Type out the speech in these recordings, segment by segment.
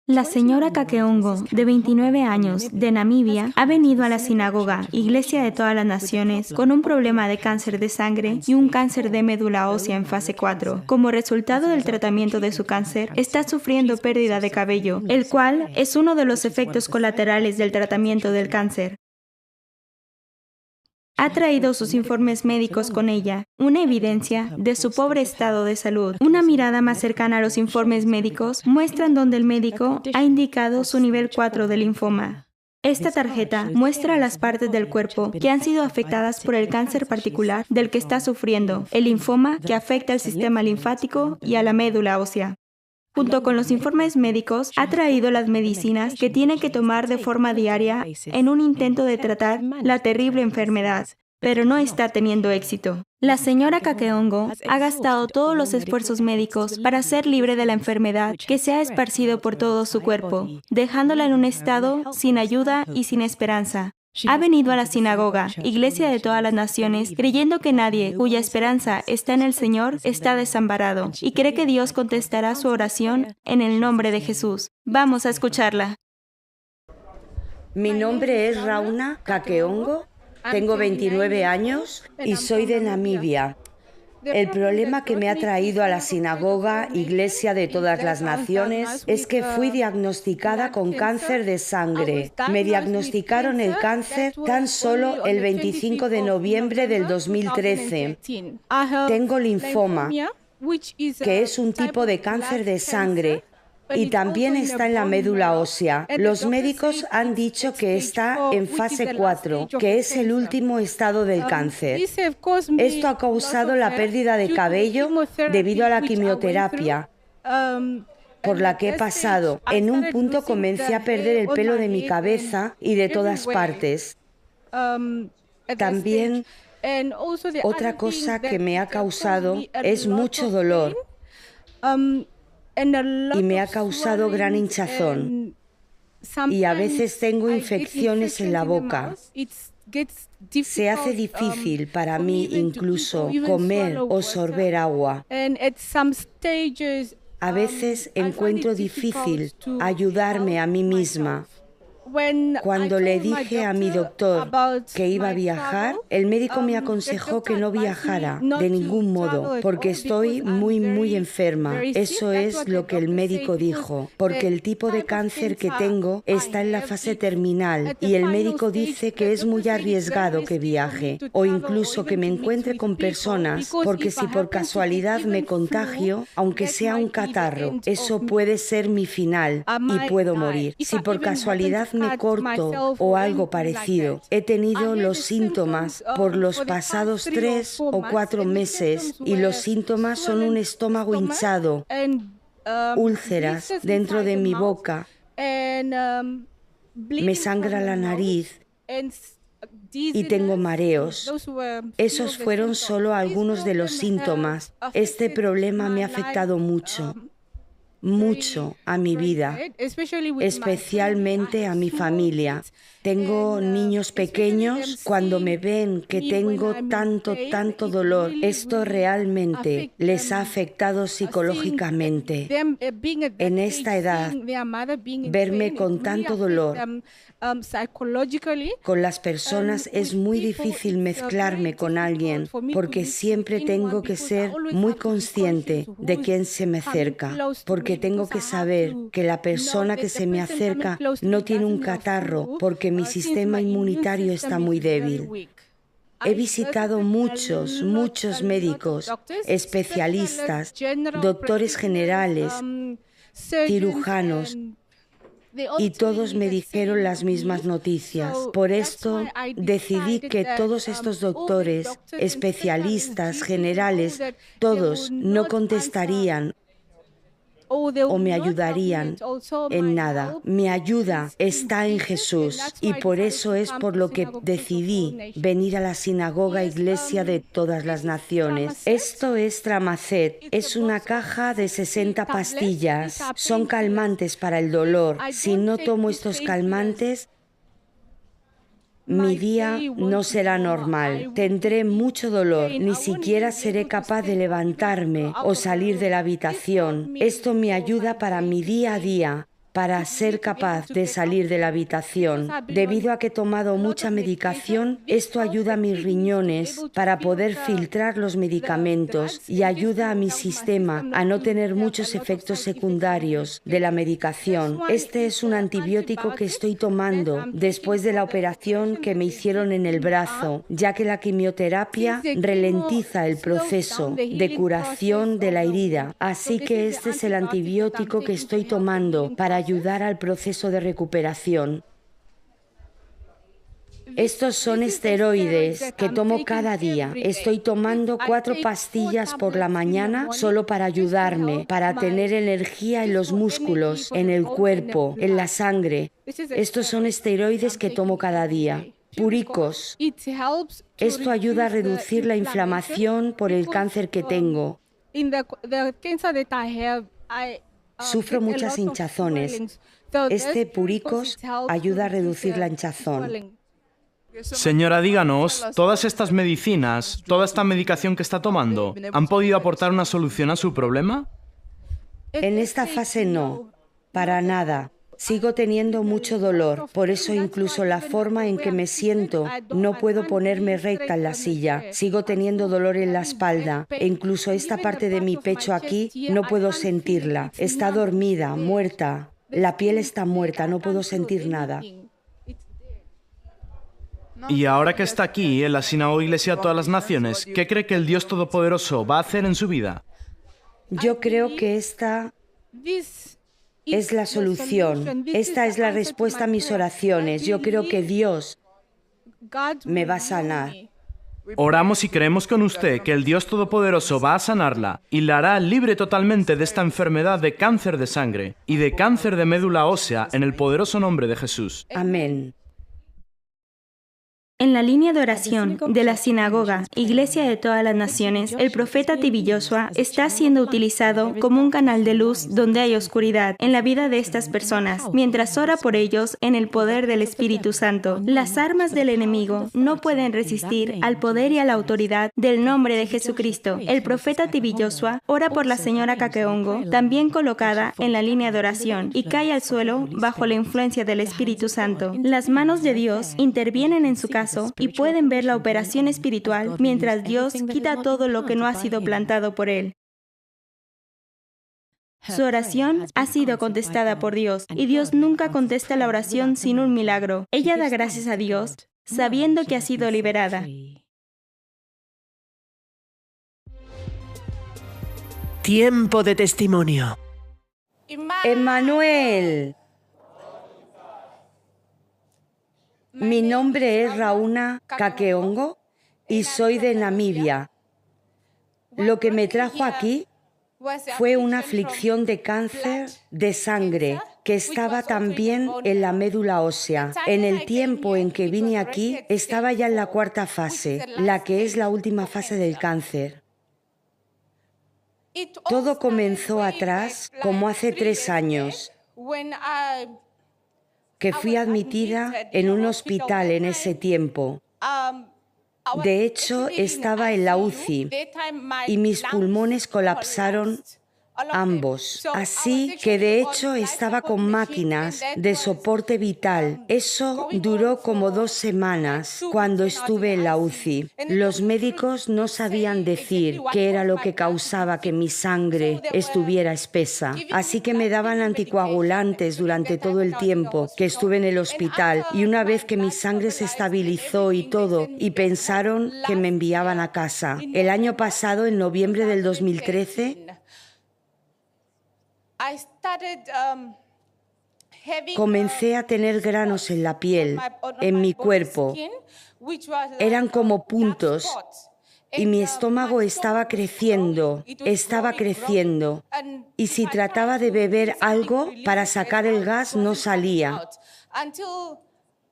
La señora Kakeongo, de 29 años, de Namibia, ha venido a la sinagoga, Iglesia de todas las Naciones, con un problema de cáncer de sangre y un cáncer de médula ósea en fase 4. Como resultado del tratamiento de su cáncer, está sufriendo pérdida de cabello, el cual es uno de los efectos colaterales del tratamiento del cáncer. Ha traído sus informes médicos con ella, una evidencia de su pobre estado de salud. Una mirada más cercana a los informes médicos muestran donde el médico ha indicado su nivel 4 de linfoma. Esta tarjeta muestra las partes del cuerpo que han sido afectadas por el cáncer particular del que está sufriendo, el linfoma que afecta al sistema linfático y a la médula ósea. Junto con los informes médicos, ha traído las medicinas que tiene que tomar de forma diaria en un intento de tratar la terrible enfermedad, pero no está teniendo éxito. La señora Kakeongo ha gastado todos los esfuerzos médicos para ser libre de la enfermedad que se ha esparcido por todo su cuerpo, dejándola en un estado sin ayuda y sin esperanza. Ha venido a la sinagoga, Iglesia de todas las Naciones, creyendo que nadie cuya esperanza está en el Señor está desamparado, y cree que Dios contestará su oración en el nombre de Jesús. Vamos a escucharla. Mi nombre es Rauna Kakeongo, tengo 29 años y soy de Namibia. El problema que me ha traído a la sinagoga, Iglesia de todas las Naciones, es que fui diagnosticada con cáncer de sangre. Me diagnosticaron el cáncer tan solo el 25 de noviembre del 2013. Tengo linfoma, que es un tipo de cáncer de sangre, y también está en la médula ósea. Los médicos han dicho que está en fase 4, que es el último estado del cáncer. Esto ha causado la pérdida de cabello debido a la quimioterapia por la que he pasado. En un punto comencé a perder el pelo de mi cabeza y de todas partes. También otra cosa que me ha causado es mucho dolor. Y me ha causado gran hinchazón. Y a veces tengo infecciones en la boca. Se hace difícil para mí incluso comer o sorber agua. A veces encuentro difícil ayudarme a mí misma. Cuando le dije a mi doctor que iba a viajar, el médico me aconsejó que no viajara de ningún modo, porque estoy muy enferma. Eso es lo que el médico dijo, porque el tipo de cáncer que tengo está en la fase terminal y el médico dice que es muy arriesgado que viaje o incluso que me encuentre con personas, porque si por casualidad me contagio, aunque sea un catarro, eso puede ser mi final y puedo morir. Si por casualidad me corto o algo parecido. He tenido los síntomas por los pasados 3 o 4 meses y los síntomas son un estómago hinchado, úlceras dentro de mi boca, me sangra la nariz y tengo mareos. Esos fueron solo algunos de los síntomas. Este problema me ha afectado mucho a mi vida, especialmente a mi familia. Tengo niños pequeños. Cuando me ven que tengo tanto dolor, esto realmente les ha afectado psicológicamente. En esta edad, verme con tanto dolor con las personas es muy difícil mezclarme con alguien, porque siempre tengo que ser muy consciente de quién se me acerca, porque tengo que saber que la persona que se me acerca no tiene un catarro, porque mi sistema inmunitario está muy débil. He visitado muchos médicos, especialistas, doctores generales, cirujanos, y todos me dijeron las mismas noticias. Por esto decidí que todos estos doctores, especialistas, generales, todos no contestarían o me ayudarían en nada. Mi ayuda está en Jesús y por eso es por lo que decidí venir a la sinagoga Iglesia de todas las Naciones. Esto es Tramacet, es una caja de 60 pastillas. Son calmantes para el dolor. Si no tomo estos calmantes, mi día no será normal. Tendré mucho dolor. Ni siquiera seré capaz de levantarme o salir de la habitación. Esto me ayuda para mi día a día, para ser capaz de salir de la habitación. Debido a que he tomado mucha medicación, esto ayuda a mis riñones para poder filtrar los medicamentos y ayuda a mi sistema a no tener muchos efectos secundarios de la medicación. Este es un antibiótico que estoy tomando después de la operación que me hicieron en el brazo, ya que la quimioterapia ralentiza el proceso de curación de la herida. Así que este es el antibiótico que estoy tomando para ayudar al proceso de recuperación. Estos son esteroides que tomo cada día. Estoy tomando 4 pastillas por la mañana solo para ayudarme, para tener energía en los músculos, en el cuerpo, en la sangre. Estos son esteroides que tomo cada día. Puricos. Esto ayuda a reducir la inflamación por el cáncer que tengo. Sufro muchas hinchazones. Este Puricos ayuda a reducir la hinchazón. Señora, díganos, ¿todas estas medicinas, toda esta medicación que está tomando, han podido aportar una solución a su problema? En esta fase no, para nada. Sigo teniendo mucho dolor, por eso incluso la forma en que me siento, no puedo ponerme recta en la silla. Sigo teniendo dolor en la espalda e incluso esta parte de mi pecho aquí no puedo sentirla. Está dormida, muerta. La piel está muerta, no puedo sentir nada. Y ahora que está aquí, en la Sinagoga Iglesia de todas las Naciones, ¿qué cree que el Dios Todopoderoso va a hacer en su vida? Yo creo que esta es la solución. Esta es la respuesta a mis oraciones. Yo creo que Dios me va a sanar. Oramos y creemos con usted que el Dios Todopoderoso va a sanarla y la hará libre totalmente de esta enfermedad de cáncer de sangre y de cáncer de médula ósea en el poderoso nombre de Jesús. Amén. En la línea de oración de la Sinagoga Iglesia de todas las Naciones, el profeta Tibi Joshua está siendo utilizado como un canal de luz donde hay oscuridad en la vida de estas personas, mientras ora por ellos en el poder del Espíritu Santo. Las armas del enemigo no pueden resistir al poder y a la autoridad del nombre de Jesucristo. El profeta Tibi Joshua ora por la señora Kakeongo, también colocada en la línea de oración, y cae al suelo bajo la influencia del Espíritu Santo. Las manos de Dios intervienen en su caso y pueden ver la operación espiritual mientras Dios quita todo lo que no ha sido plantado por Él. Su oración ha sido contestada por Dios y Dios nunca contesta la oración sin un milagro. Ella da gracias a Dios sabiendo que ha sido liberada. Tiempo de testimonio. Emmanuel. Mi nombre es Rauna Kakeongo y soy de Namibia. Lo que me trajo aquí fue una aflicción de cáncer de sangre que estaba también en la médula ósea. En el tiempo en que vine aquí, estaba ya en la 4ª fase, la que es la última fase del cáncer. Todo comenzó atrás, como hace 3 años, que fui admitida en un hospital en ese tiempo. De hecho, estaba en la UCI y mis pulmones colapsaron ambos. Así que de hecho estaba con máquinas de soporte vital. Eso duró como 2 semanas cuando estuve en la UCI. Los médicos no sabían decir qué era lo que causaba que mi sangre estuviera espesa. Así que me daban anticoagulantes durante todo el tiempo que estuve en el hospital. Y una vez que mi sangre se estabilizó y todo, y pensaron que me enviaban a casa. El año pasado, en noviembre del 2013, comencé a tener granos en la piel, en mi cuerpo. Eran como puntos y mi estómago estaba creciendo. Y si trataba de beber algo para sacar el gas, no salía.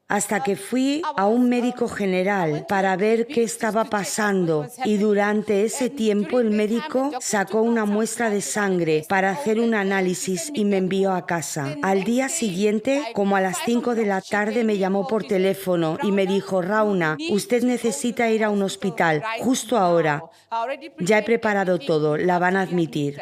hasta que fui a un médico general para ver qué estaba pasando, y durante ese tiempo el médico sacó una muestra de sangre para hacer un análisis y me envió a casa. Al día siguiente, como a las 5 de la tarde, me llamó por teléfono y me dijo: Rauna, usted necesita ir a un hospital justo ahora. Ya he preparado todo, la van a admitir.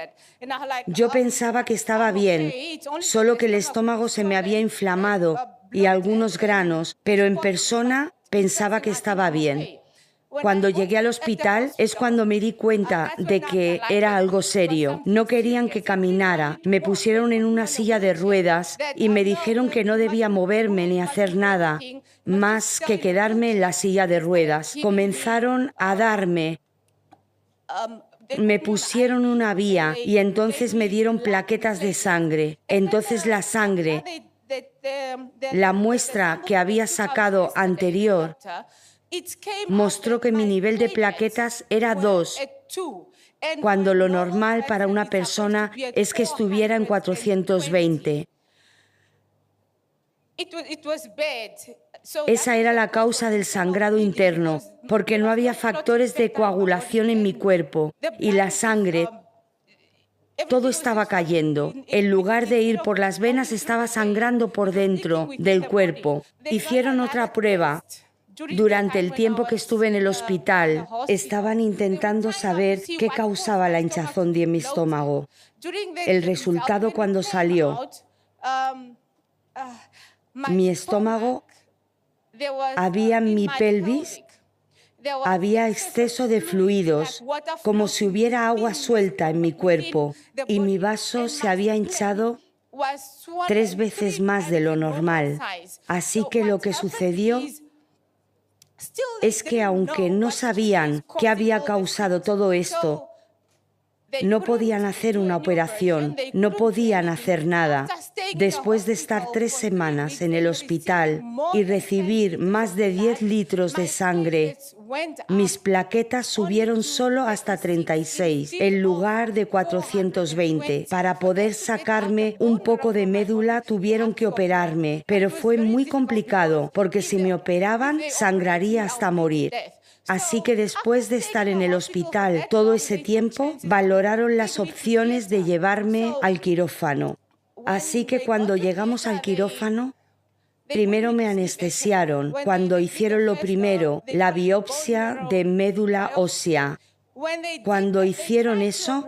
Yo pensaba que estaba bien, solo que el estómago se me había inflamado y algunos granos, pero en persona pensaba que estaba bien. Cuando llegué al hospital es cuando me di cuenta de que era algo serio. No querían que caminara, me pusieron en una silla de ruedas y me dijeron que no debía moverme ni hacer nada más que quedarme en la silla de ruedas. Comenzaron a darme. Me pusieron una vía y entonces me dieron plaquetas de sangre. Entonces la sangre, la muestra que había sacado anterior, mostró que mi nivel de plaquetas era 2, cuando lo normal para una persona es que estuviera en 420. Esa era la causa del sangrado interno, porque no había factores de coagulación en mi cuerpo y la sangre, todo estaba cayendo. En lugar de ir por las venas, estaba sangrando por dentro del cuerpo. Hicieron otra prueba. Durante el tiempo que estuve en el hospital, estaban intentando saber qué causaba la hinchazón de mi estómago. El resultado, cuando salió, mi estómago, había en mi pelvis, había exceso de fluidos, como si hubiera agua suelta en mi cuerpo, y mi vaso se había hinchado 3 veces más de lo normal. Así que lo que sucedió es que, aunque no sabían qué había causado todo esto, no podían hacer una operación, no podían hacer nada. Después de estar 3 semanas en el hospital y recibir más de 10 litros de sangre, mis plaquetas subieron solo hasta 36, en lugar de 420. Para poder sacarme un poco de médula tuvieron que operarme, pero fue muy complicado, porque si me operaban, sangraría hasta morir. Así que después de estar en el hospital todo ese tiempo, valoraron las opciones de llevarme al quirófano. Así que cuando llegamos al quirófano, primero me anestesiaron. Cuando hicieron lo primero, la biopsia de médula ósea. Cuando hicieron eso,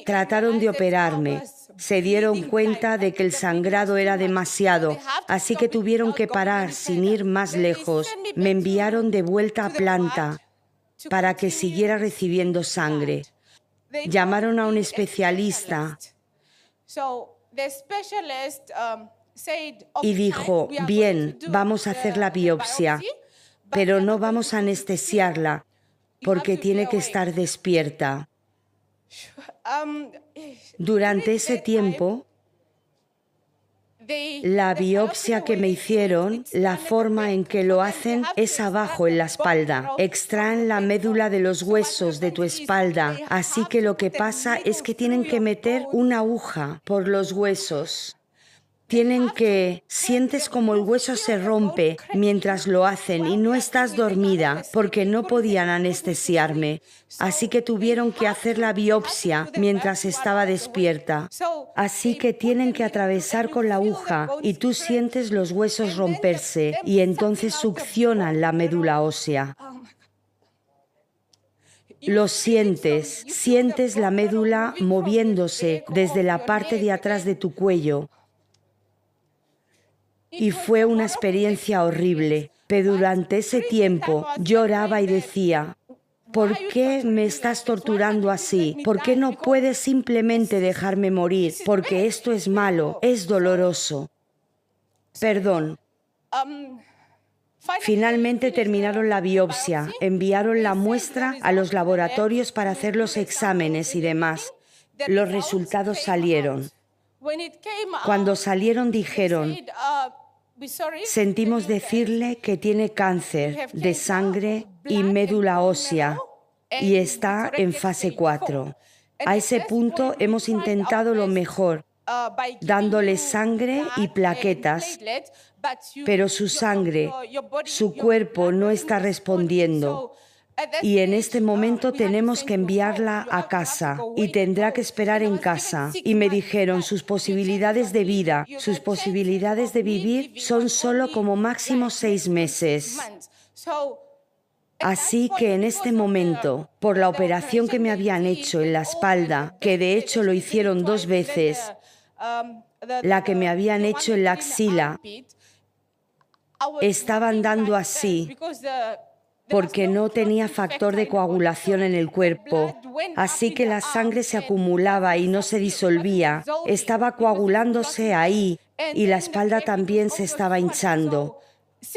trataron de operarme. Se dieron cuenta de que el sangrado era demasiado, así que tuvieron que parar sin ir más lejos. Me enviaron de vuelta a planta para que siguiera recibiendo sangre. Llamaron a un especialista y dijo: bien, vamos a hacer la biopsia, pero no vamos a anestesiarla porque tiene que estar despierta. Durante ese tiempo, la biopsia que me hicieron, la forma en que lo hacen es abajo en la espalda. Extraen la médula de los huesos de tu espalda, así que lo que pasa es que tienen que meter una aguja por los huesos. Sientes como el hueso se rompe mientras lo hacen y no estás dormida porque no podían anestesiarme. Así que tuvieron que hacer la biopsia mientras estaba despierta. Así que tienen que atravesar con la aguja y tú sientes los huesos romperse y entonces succionan la médula ósea. Lo sientes la médula moviéndose desde la parte de atrás de tu cuello. Y fue una experiencia horrible, pero durante ese tiempo lloraba y decía: ¿por qué me estás torturando así? ¿Por qué no puedes simplemente dejarme morir? Porque esto es malo, es doloroso. Perdón. Finalmente terminaron la biopsia, enviaron la muestra a los laboratorios para hacer los exámenes y demás. Los resultados salieron. Cuando salieron dijeron: sentimos decirle que tiene cáncer de sangre y médula ósea y está en fase 4. A ese punto hemos intentado lo mejor, dándole sangre y plaquetas, pero su sangre, su cuerpo no está respondiendo. Y en este momento tenemos que enviarla a casa y tendrá que esperar en casa. Y me dijeron, sus posibilidades de vida, sus posibilidades de vivir son solo como máximo 6 meses. Así que en este momento, por la operación que me habían hecho en la espalda, que de hecho lo hicieron 2 veces, la que me habían hecho en la axila, estaba andando así, porque no tenía factor de coagulación en el cuerpo, así que la sangre se acumulaba y no se disolvía, estaba coagulándose ahí y la espalda también se estaba hinchando.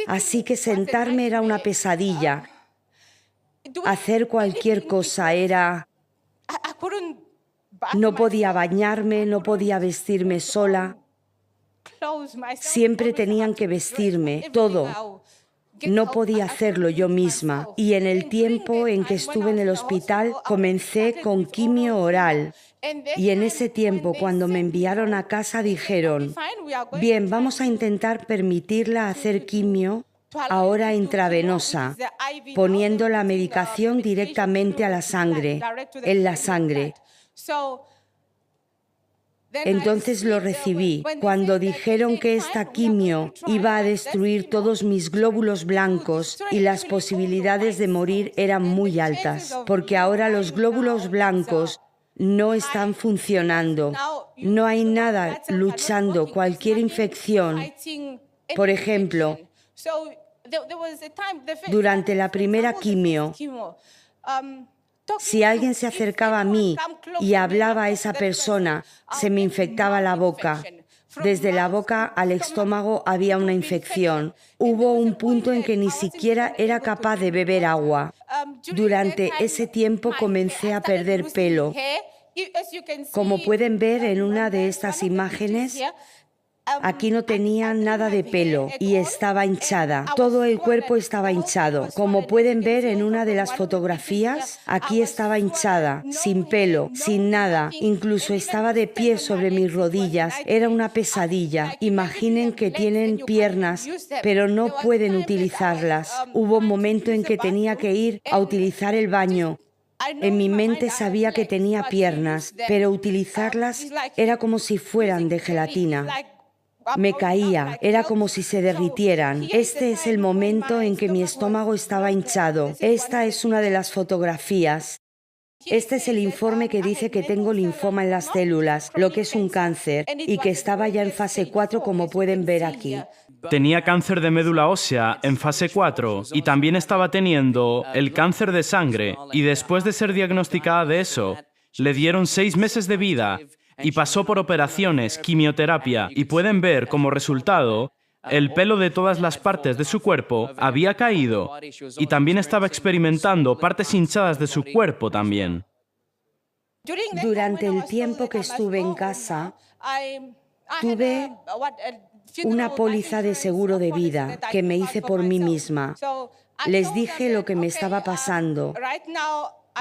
Así que sentarme era una pesadilla, hacer cualquier cosa era... No podía bañarme, no podía vestirme sola, siempre tenían que vestirme, todo. No podía hacerlo yo misma y en el tiempo en que estuve en el hospital comencé con quimio oral y en ese tiempo cuando me enviaron a casa dijeron, bien, vamos a intentar permitirla hacer quimio ahora intravenosa, poniendo la medicación directamente a la sangre, en la sangre. Entonces lo recibí. Cuando dijeron que esta quimio iba a destruir todos mis glóbulos blancos y las posibilidades de morir eran muy altas, porque ahora los glóbulos blancos no están funcionando. No hay nada luchando, cualquier infección. Por ejemplo, durante la primera quimio, si alguien se acercaba a mí y hablaba a esa persona, se me infectaba la boca. Desde la boca al estómago había una infección. Hubo un punto en que ni siquiera era capaz de beber agua. Durante ese tiempo comencé a perder pelo. Como pueden ver en una de estas imágenes, aquí no tenía nada de pelo y estaba hinchada. Todo el cuerpo estaba hinchado. Como pueden ver en una de las fotografías, aquí estaba hinchada, sin pelo, sin nada. Incluso estaba de pie sobre mis rodillas. Era una pesadilla. Imaginen que tienen piernas, pero no pueden utilizarlas. Hubo un momento en que tenía que ir a utilizar el baño. En mi mente sabía que tenía piernas, pero utilizarlas era como si fueran de gelatina. Me caía, era como si se derritieran. Este es el momento en que mi estómago estaba hinchado. Esta es una de las fotografías. Este es el informe que dice que tengo linfoma en las células, lo que es un cáncer, y que estaba ya en fase 4, como pueden ver aquí. Tenía cáncer de médula ósea en fase 4 y también estaba teniendo el cáncer de sangre, y después de ser diagnosticada de eso, le dieron 6 meses de vida y pasó por operaciones, quimioterapia, y pueden ver como resultado, el pelo de todas las partes de su cuerpo había caído y también estaba experimentando partes hinchadas de su cuerpo también. Durante el tiempo que estuve en casa, tuve una póliza de seguro de vida que me hice por mí misma. Les dije lo que me estaba pasando.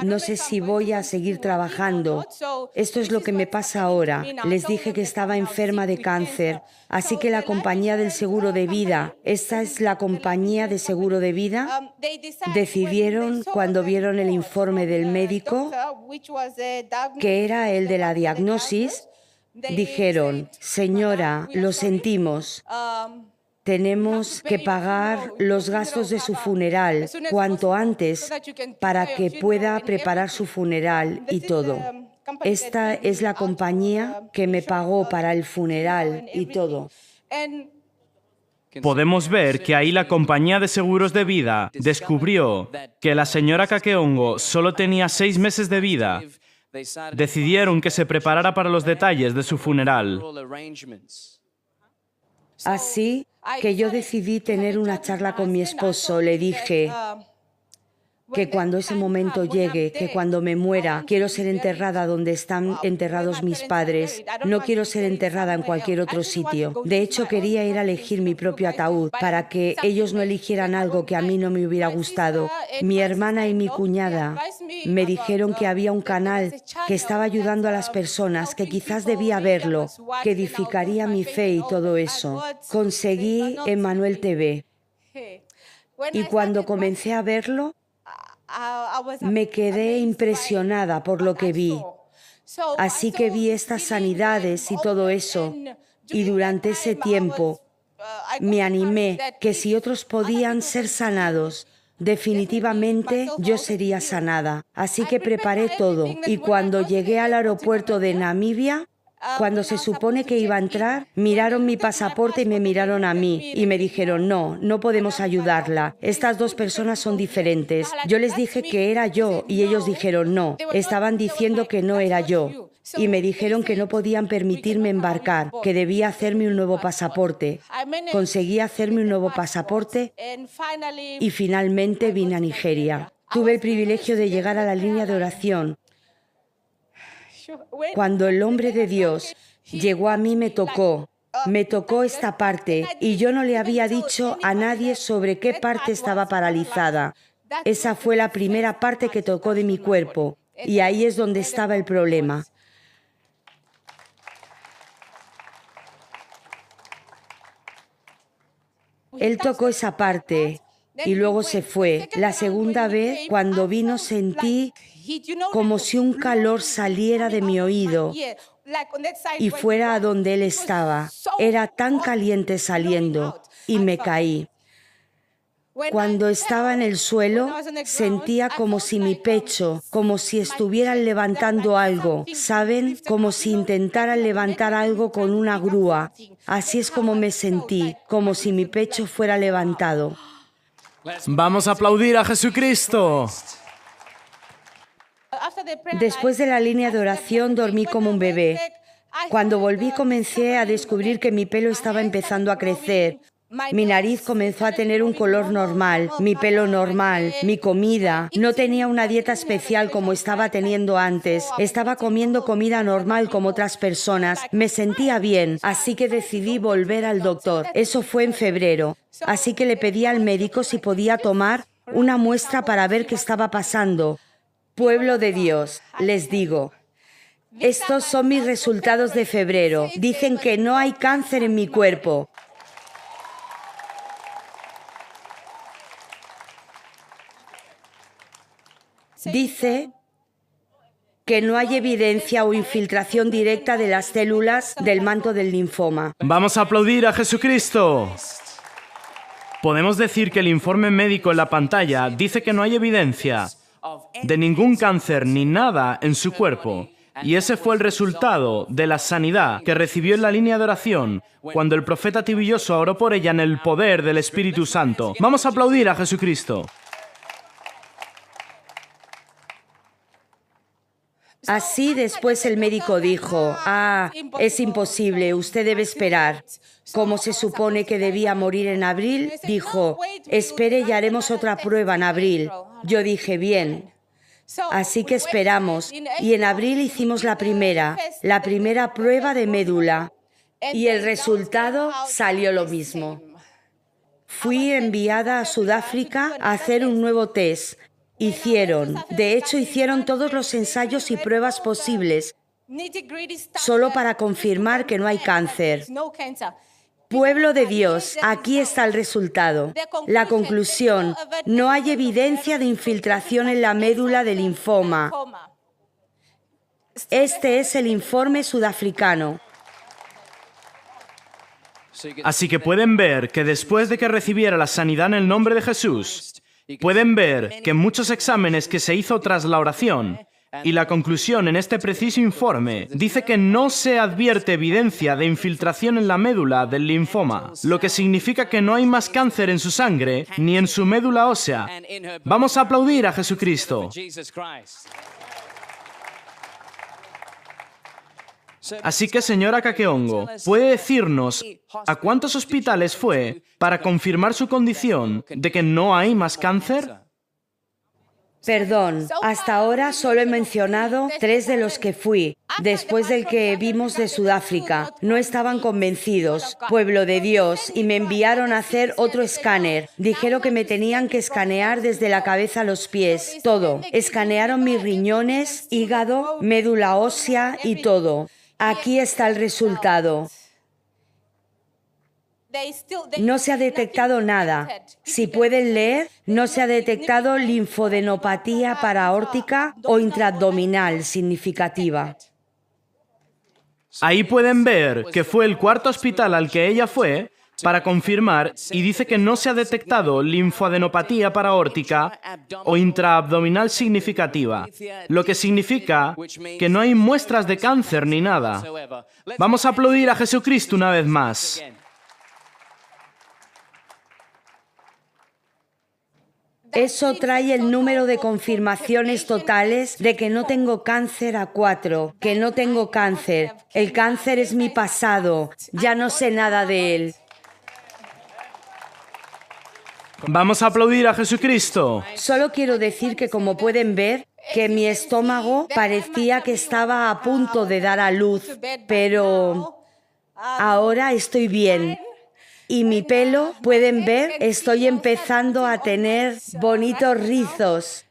No sé si voy a seguir trabajando. Esto es lo que me pasa ahora. Les dije que estaba enferma de cáncer. Así que la compañía del seguro de vida, esta es la compañía de seguro de vida, decidieron, cuando vieron el informe del médico, que era el de la diagnosis, dijeron, señora, lo sentimos. Tenemos que pagar los gastos de su funeral cuanto antes para que pueda preparar su funeral y todo. Esta es la compañía que me pagó para el funeral y todo. Podemos ver que ahí la compañía de seguros de vida descubrió que la señora Kakeongo solo tenía 6 meses de vida. Decidieron que se preparara para los detalles de su funeral. Así que yo decidí tener una charla con mi esposo. Le dije, que cuando ese momento llegue, que cuando me muera, quiero ser enterrada donde están enterrados mis padres. No quiero ser enterrada en cualquier otro sitio. De hecho, quería ir a elegir mi propio ataúd para que ellos no eligieran algo que a mí no me hubiera gustado. Mi hermana y mi cuñada me dijeron que había un canal que estaba ayudando a las personas, que quizás debía verlo, que edificaría mi fe y todo eso. Conseguí Emmanuel TV. Y cuando comencé a verlo, me quedé impresionada por lo que vi. Así que vi estas sanidades y todo eso. Y durante ese tiempo me animé que si otros podían ser sanados, definitivamente yo sería sanada. Así que preparé todo. Y cuando llegué al aeropuerto de Namibia, cuando se supone que iba a entrar, miraron mi pasaporte y me miraron a mí y me dijeron, no podemos ayudarla. Estas dos personas son diferentes. Yo les dije que era yo y ellos dijeron no. Estaban diciendo que no era yo. Y me dijeron que no podían permitirme embarcar, que debía hacerme un nuevo pasaporte. Conseguí hacerme un nuevo pasaporte y finalmente vine a Nigeria. Tuve el privilegio de llegar a la línea de oración. Cuando el hombre de Dios llegó a mí, me tocó esta parte y yo no le había dicho a nadie sobre qué parte estaba paralizada. Esa fue la primera parte que tocó de mi cuerpo y ahí es donde estaba el problema. Él tocó esa parte y luego se fue. La segunda vez, cuando vino, sentí como si un calor saliera de mi oído y fuera a donde él estaba. Era tan caliente saliendo y me caí. Cuando estaba en el suelo, sentía como si mi pecho, como si estuvieran levantando algo, ¿saben? Como si intentaran levantar algo con una grúa. Así es como me sentí, como si mi pecho fuera levantado. Vamos a aplaudir a Jesucristo. Después de la línea de oración dormí como un bebé. Cuando volví comencé a descubrir que mi pelo estaba empezando a crecer. Mi nariz comenzó a tener un color normal, mi pelo normal, mi comida. No tenía una dieta especial como estaba teniendo antes. Estaba comiendo comida normal como otras personas. Me sentía bien, así que decidí volver al doctor. Eso fue en febrero. Así que le pedí al médico si podía tomar una muestra para ver qué estaba pasando. Pueblo de Dios, les digo, estos son mis resultados de febrero. Dicen que no hay cáncer en mi cuerpo. Dice que no hay evidencia o infiltración directa de las células del manto del linfoma. Vamos a aplaudir a Jesucristo. Podemos decir que el informe médico en la pantalla dice que no hay evidencia de ningún cáncer ni nada en su cuerpo. Y ese fue el resultado de la sanidad que recibió en la línea de oración cuando el profeta T.B. Joshua oró por ella en el poder del Espíritu Santo. Vamos a aplaudir a Jesucristo. Así después el médico dijo, es imposible, usted debe esperar. Como se supone que debía morir en abril, dijo, espere y haremos otra prueba en abril. Yo dije, bien. Así que esperamos y en abril hicimos la primera prueba de médula y el resultado salió lo mismo. Fui enviada a Sudáfrica a hacer un nuevo test. De hecho, hicieron todos los ensayos y pruebas posibles, solo para confirmar que no hay cáncer. Pueblo de Dios, aquí está el resultado. La conclusión, no hay evidencia de infiltración en la médula del linfoma. Este es el informe sudafricano. Así que pueden ver que después de que recibiera la sanidad en el nombre de Jesús, pueden ver que muchos exámenes que se hizo tras la oración y la conclusión en este preciso informe dice que no se advierte evidencia de infiltración en la médula del linfoma, lo que significa que no hay más cáncer en su sangre ni en su médula ósea. Vamos a aplaudir a Jesucristo. Así que, señora Kakeongo, ¿puede decirnos a cuántos hospitales fue para confirmar su condición de que no hay más cáncer? Perdón, hasta ahora solo he mencionado 3 de los que fui, después del que vimos de Sudáfrica. No estaban convencidos, pueblo de Dios, y me enviaron a hacer otro escáner. Dijeron que me tenían que escanear desde la cabeza a los pies, todo. Escanearon mis riñones, hígado, médula ósea y todo. Aquí está el resultado. No se ha detectado nada. Si pueden leer, no se ha detectado linfodenopatía paraórtica o intraabdominal significativa. Ahí pueden ver que fue el cuarto hospital al que ella fue para confirmar y dice que no se ha detectado linfoadenopatía paraórtica o intraabdominal significativa, lo que significa que no hay muestras de cáncer ni nada. Vamos a aplaudir a Jesucristo una vez más. Eso trae el número de confirmaciones totales de que no tengo cáncer a 4, que no tengo cáncer. El cáncer es mi pasado, ya no sé nada de él. Vamos a aplaudir a Jesucristo. Solo quiero decir que, como pueden ver, que mi estómago parecía que estaba a punto de dar a luz, pero ahora estoy bien. Y mi pelo, pueden ver, estoy empezando a tener bonitos rizos.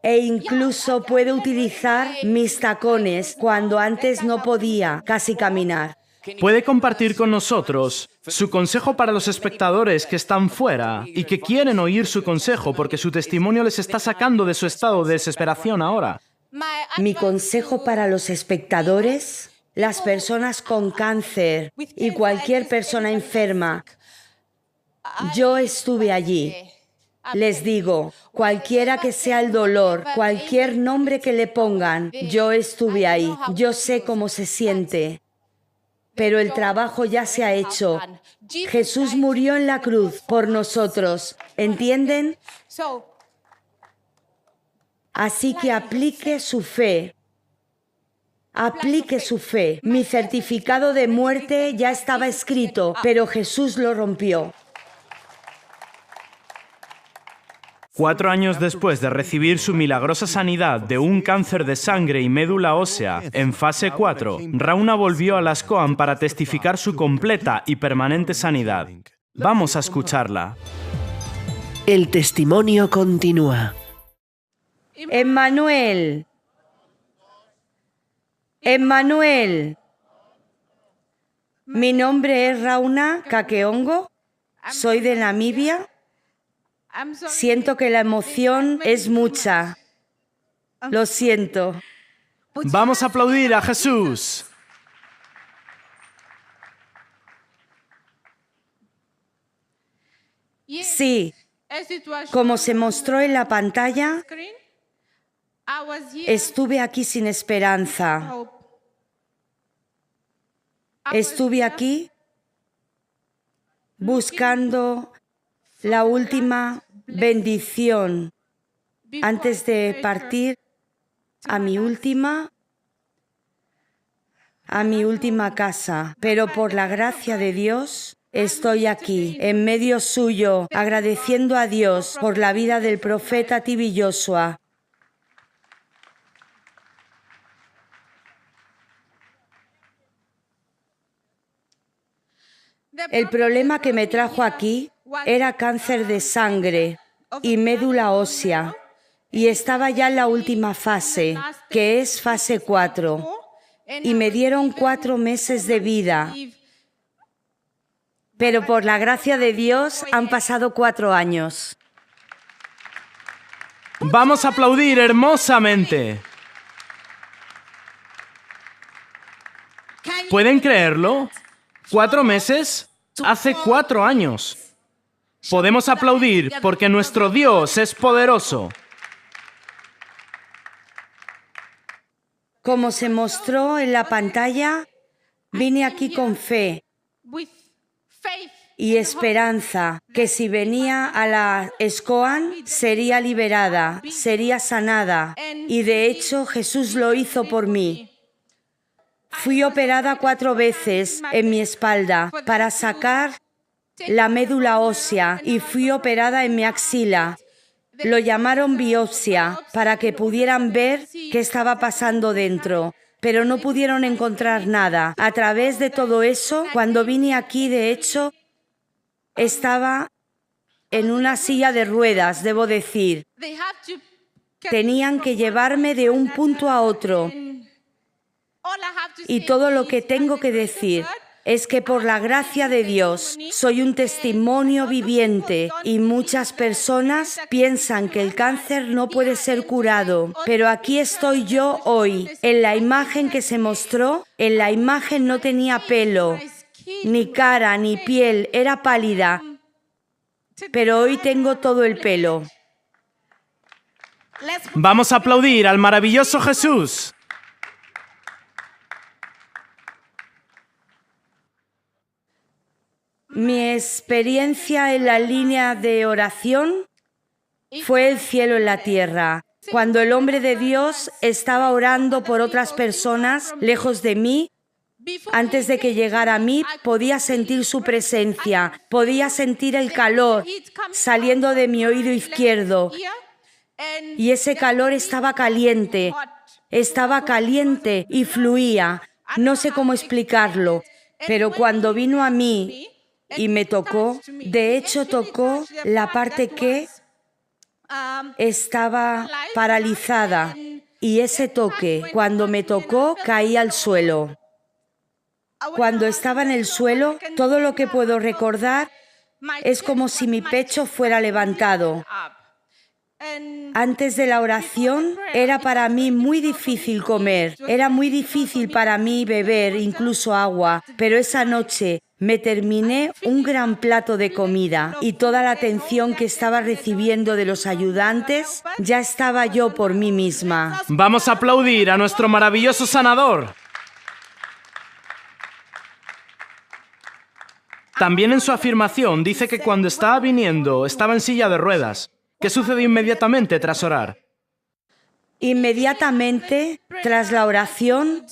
E incluso puedo utilizar mis tacones cuando antes no podía casi caminar. ¿Puede compartir con nosotros su consejo para los espectadores que están fuera y que quieren oír su consejo porque su testimonio les está sacando de su estado de desesperación ahora? Mi consejo para los espectadores: las personas con cáncer y cualquier persona enferma. Yo estuve allí. Les digo, cualquiera que sea el dolor, cualquier nombre que le pongan, yo estuve ahí. Yo sé cómo se siente. Pero el trabajo ya se ha hecho. Jesús murió en la cruz por nosotros. ¿Entienden? Así que aplique su fe. Aplique su fe. Mi certificado de muerte ya estaba escrito, pero Jesús lo rompió. 4 años después de recibir su milagrosa sanidad de un cáncer de sangre y médula ósea en fase 4, Rauna volvió a Las Coan para testificar su completa y permanente sanidad. Vamos a escucharla. El testimonio continúa. Emmanuel. Emmanuel. Mi nombre es Rauna Kakeongo. Soy de Namibia. Siento que la emoción es mucha. Lo siento. Vamos a aplaudir a Jesús. Sí, como se mostró en la pantalla, estuve aquí sin esperanza. Estuve aquí buscando la última bendición antes de partir a mi última casa. Pero por la gracia de Dios estoy aquí, en medio suyo, agradeciendo a Dios por la vida del profeta T.B. Joshua. El problema que me trajo aquí era cáncer de sangre y médula ósea, y estaba ya en la última fase, que es fase 4, y me dieron 4 meses de vida. Pero por la gracia de Dios han pasado 4 años. Vamos a aplaudir hermosamente. ¿Pueden creerlo? 4 meses hace 4 años. Podemos aplaudir porque nuestro Dios es poderoso. Como se mostró en la pantalla, vine aquí con fe y esperanza que si venía a la SCOAN sería liberada, sería sanada. Y de hecho Jesús lo hizo por mí. Fui operada 4 veces en mi espalda para sacar la médula ósea y fui operada en mi axila. Lo llamaron biopsia para que pudieran ver qué estaba pasando dentro, pero no pudieron encontrar nada. A través de todo eso, cuando vine aquí, de hecho, estaba en una silla de ruedas, debo decir. Tenían que llevarme de un punto a otro. Y todo lo que tengo que decir es que por la gracia de Dios soy un testimonio viviente y muchas personas piensan que el cáncer no puede ser curado, pero aquí estoy yo hoy. En la imagen que se mostró, en la imagen no tenía pelo, ni cara, ni piel, era pálida, pero hoy tengo todo el pelo. Vamos a aplaudir al maravilloso Jesús. Mi experiencia en la línea de oración fue el cielo en la tierra. Cuando el hombre de Dios estaba orando por otras personas lejos de mí, antes de que llegara a mí, podía sentir su presencia, podía sentir el calor saliendo de mi oído izquierdo. Y ese calor estaba caliente y fluía. No sé cómo explicarlo, pero cuando vino a mí y me tocó, de hecho tocó la parte que estaba paralizada. Y ese toque, cuando me tocó, caí al suelo. Cuando estaba en el suelo, todo lo que puedo recordar es como si mi pecho fuera levantado. Antes de la oración era para mí muy difícil comer, era muy difícil para mí beber incluso agua, pero esa noche me terminé un gran plato de comida y toda la atención que estaba recibiendo de los ayudantes ya estaba yo por mí misma. Vamos a aplaudir a nuestro maravilloso sanador. También en su afirmación dice que cuando estaba viniendo estaba en silla de ruedas. ¿Qué sucedió inmediatamente tras orar? Inmediatamente, tras la oración,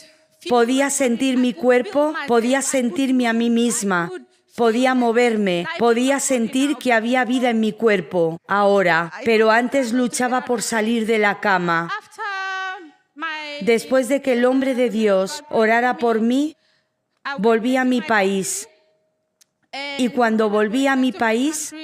podía sentir mi cuerpo, podía sentirme a mí misma, podía moverme, podía sentir que había vida en mi cuerpo, ahora, pero antes luchaba por salir de la cama. Después de que el hombre de Dios orara por mí, volví a mi país. Y cuando volví a mi país,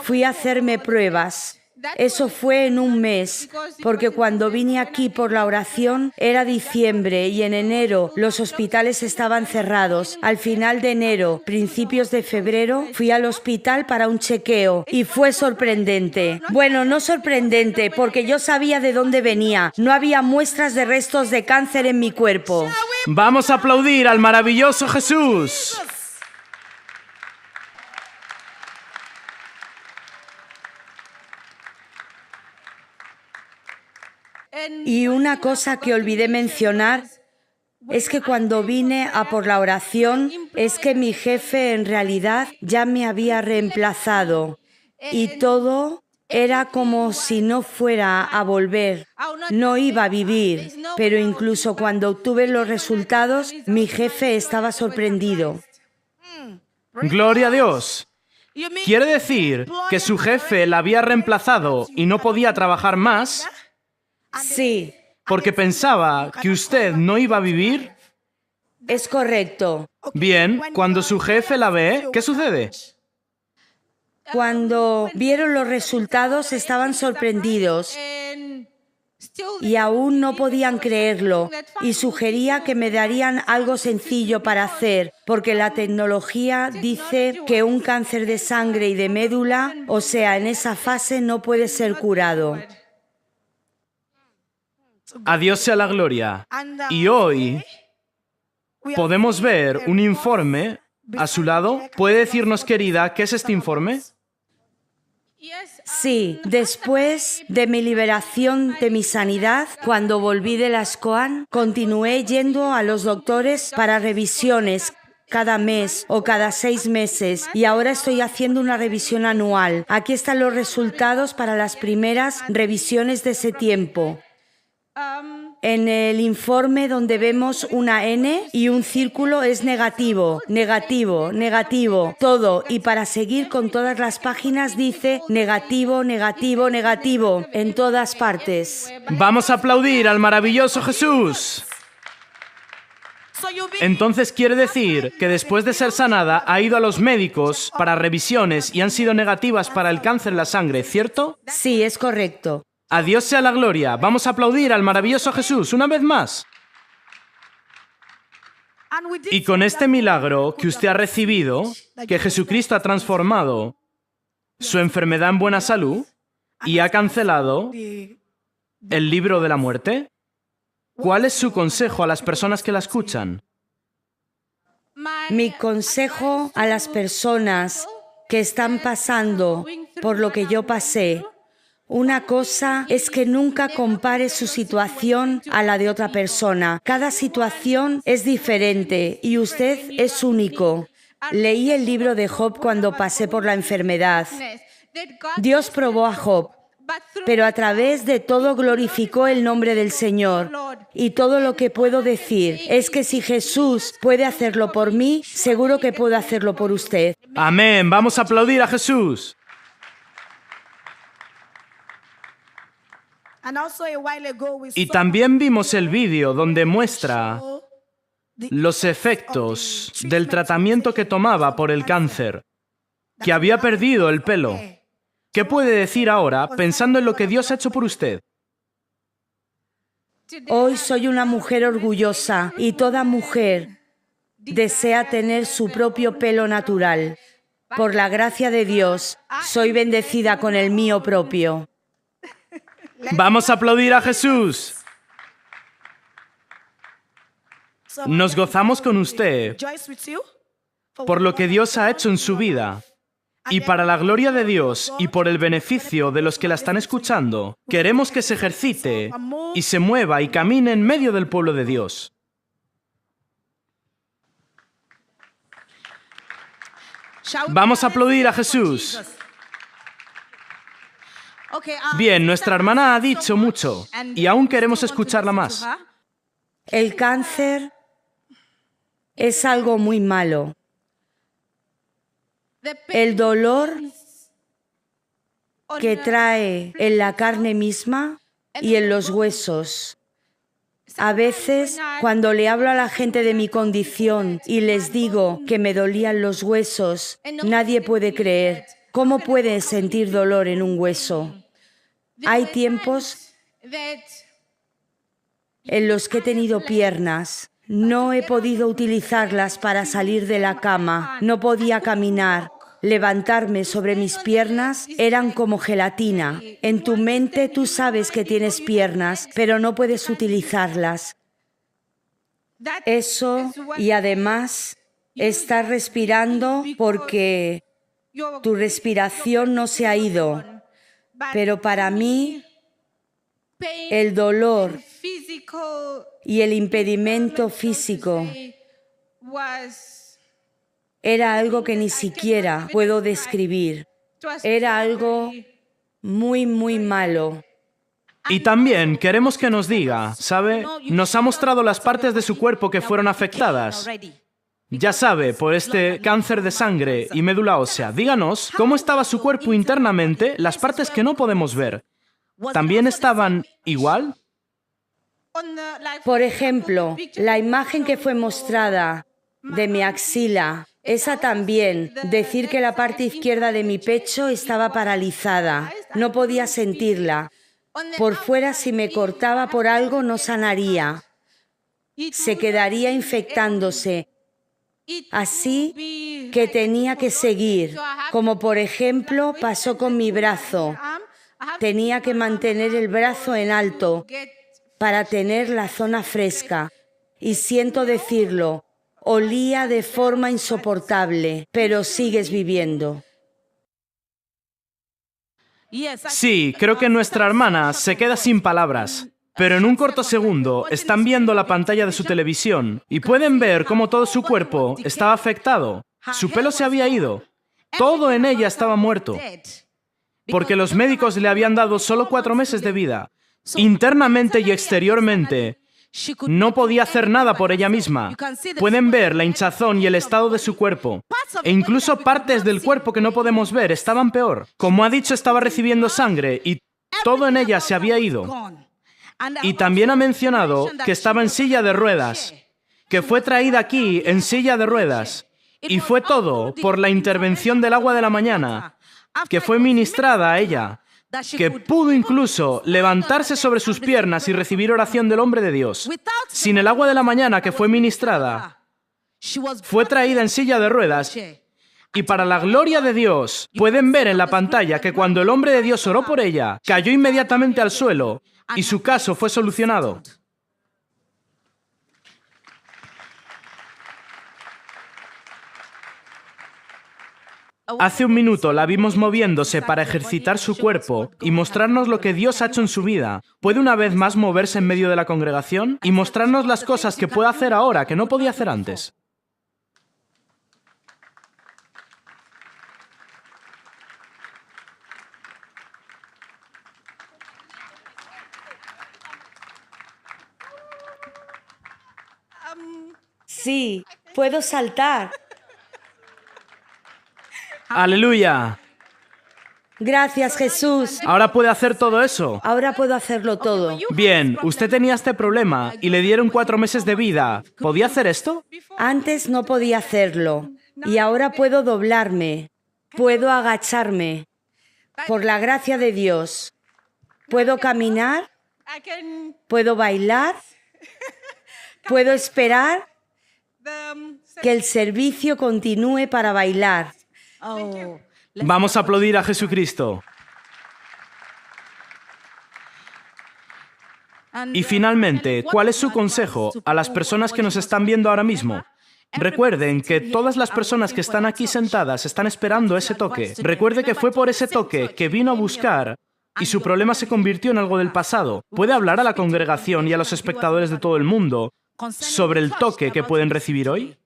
fui a hacerme pruebas. Eso fue en un mes, porque cuando vine aquí por la oración era diciembre y en enero los hospitales estaban cerrados. Al final de enero, principios de febrero, fui al hospital para un chequeo y fue sorprendente. Bueno, no sorprendente, porque yo sabía de dónde venía. No había muestras de restos de cáncer en mi cuerpo. Vamos a aplaudir al maravilloso Jesús. Y una cosa que olvidé mencionar es que cuando vine a por la oración es que mi jefe en realidad ya me había reemplazado y todo era como si no fuera a volver, no iba a vivir, pero incluso cuando obtuve los resultados mi jefe estaba sorprendido. ¡Gloria a Dios! ¿Quiere decir que su jefe la había reemplazado y no podía trabajar más? Sí. ¿Porque pensaba que usted no iba a vivir? Es correcto. Bien, cuando su jefe la ve, ¿qué sucede? Cuando vieron los resultados estaban sorprendidos y aún no podían creerlo y sugería que me darían algo sencillo para hacer porque la tecnología dice que un cáncer de sangre y de médula, o sea, en esa fase no puede ser curado. A Dios sea la gloria. Y hoy podemos ver un informe a su lado. ¿Puede decirnos, querida, qué es este informe? Sí, después de mi liberación de mi sanidad, cuando volví de la SCOAN, continué yendo a los doctores para revisiones cada mes o cada 6 meses y ahora estoy haciendo una revisión anual. Aquí están los resultados para las primeras revisiones de ese tiempo. En el informe donde vemos una N y un círculo es negativo, negativo, negativo, todo. Y para seguir con todas las páginas dice negativo, negativo, negativo, en todas partes. Vamos a aplaudir al maravilloso Jesús. Entonces quiere decir que después de ser sanada ha ido a los médicos para revisiones y han sido negativas para el cáncer en la sangre, ¿cierto? Sí, es correcto. A Dios sea la gloria. Vamos a aplaudir al maravilloso Jesús una vez más. Y con este milagro que usted ha recibido, que Jesucristo ha transformado su enfermedad en buena salud y ha cancelado el libro de la muerte, ¿cuál es su consejo a las personas que la escuchan? Mi consejo a las personas que están pasando por lo que yo pasé, una cosa es que nunca compare su situación a la de otra persona. Cada situación es diferente y usted es único. Leí el libro de Job cuando pasé por la enfermedad. Dios probó a Job, pero a través de todo glorificó el nombre del Señor. Y todo lo que puedo decir es que si Jesús puede hacerlo por mí, seguro que puedo hacerlo por usted. Amén. Vamos a aplaudir a Jesús. Y también vimos el vídeo donde muestra los efectos del tratamiento que tomaba por el cáncer, que había perdido el pelo. ¿Qué puede decir ahora pensando en lo que Dios ha hecho por usted? Hoy soy una mujer orgullosa y toda mujer desea tener su propio pelo natural. Por la gracia de Dios, soy bendecida con el mío propio. Vamos a aplaudir a Jesús. Nos gozamos con usted por lo que Dios ha hecho en su vida. Y para la gloria de Dios y por el beneficio de los que la están escuchando, queremos que se ejercite y se mueva y camine en medio del pueblo de Dios. Vamos a aplaudir a Jesús. Bien, nuestra hermana ha dicho mucho y aún queremos escucharla más. El cáncer es algo muy malo. El dolor que trae en la carne misma y en los huesos. A veces, cuando le hablo a la gente de mi condición y les digo que me dolían los huesos, nadie puede creer. ¿Cómo puede sentir dolor en un hueso? Hay tiempos en los que he tenido piernas. No he podido utilizarlas para salir de la cama. No podía caminar. Levantarme sobre mis piernas eran como gelatina. En tu mente tú sabes que tienes piernas, pero no puedes utilizarlas. Eso, y además, estás respirando porque tu respiración no se ha ido. Pero para mí, el dolor y el impedimento físico era algo que ni siquiera puedo describir. Era algo muy, muy malo. Y también queremos que nos diga, ¿sabe? Nos ha mostrado las partes de su cuerpo que fueron afectadas. Ya sabe, por este cáncer de sangre y médula ósea. Díganos, ¿cómo estaba su cuerpo internamente, las partes que no podemos ver? ¿También estaban igual? Por ejemplo, la imagen que fue mostrada de mi axila, esa también, decir que la parte izquierda de mi pecho estaba paralizada, no podía sentirla. Por fuera, si me cortaba por algo, no sanaría. Se quedaría infectándose. Así que tenía que seguir, como por ejemplo pasó con mi brazo. Tenía que mantener el brazo en alto para tener la zona fresca. Y siento decirlo, olía de forma insoportable, pero sigues viviendo. Sí, creo que nuestra hermana se queda sin palabras. Pero en un corto segundo están viendo la pantalla de su televisión y pueden ver cómo todo su cuerpo estaba afectado. Su pelo se había ido. Todo en ella estaba muerto. Porque los médicos le habían dado solo 4 meses de vida. Internamente y exteriormente, No podía hacer nada por ella misma. Pueden ver la hinchazón y el estado de su cuerpo. E incluso partes del cuerpo que no podemos ver estaban peor. Como ha dicho, estaba recibiendo sangre y todo en ella se había ido. Y también ha mencionado que estaba en silla de ruedas, que fue traída aquí en silla de ruedas. Y fue todo por la intervención del agua de la mañana, que fue ministrada a ella, que pudo incluso levantarse sobre sus piernas y recibir oración del hombre de Dios. Sin el agua de la mañana que fue ministrada, fue traída en silla de ruedas. Y para la gloria de Dios, pueden ver en la pantalla que cuando el hombre de Dios oró por ella, cayó inmediatamente al suelo y su caso fue solucionado. Hace un minuto la vimos moviéndose para ejercitar su cuerpo y mostrarnos lo que Dios ha hecho en su vida. ¿Puede una vez más moverse en medio de la congregación y mostrarnos las cosas que puede hacer ahora que no podía hacer antes? Sí, puedo saltar. ¡Aleluya! Gracias, Jesús. ¿Ahora puede hacer todo eso? Ahora puedo hacerlo todo. Bien, usted tenía este problema y le dieron 4 meses de vida. ¿Podía hacer esto? Antes no podía hacerlo y ahora puedo doblarme, puedo agacharme. Por la gracia de Dios, puedo caminar, puedo bailar, puedo esperar que el servicio continúe para bailar. Vamos a aplaudir a Jesucristo. Y finalmente, ¿cuál es su consejo a las personas que nos están viendo ahora mismo? Recuerden que todas las personas que están aquí sentadas están esperando ese toque. Recuerde que fue por ese toque que vino a buscar y su problema se convirtió en algo del pasado. ¿Puede hablar a la congregación y a los espectadores de todo el mundo sobre el toque que pueden recibir hoy?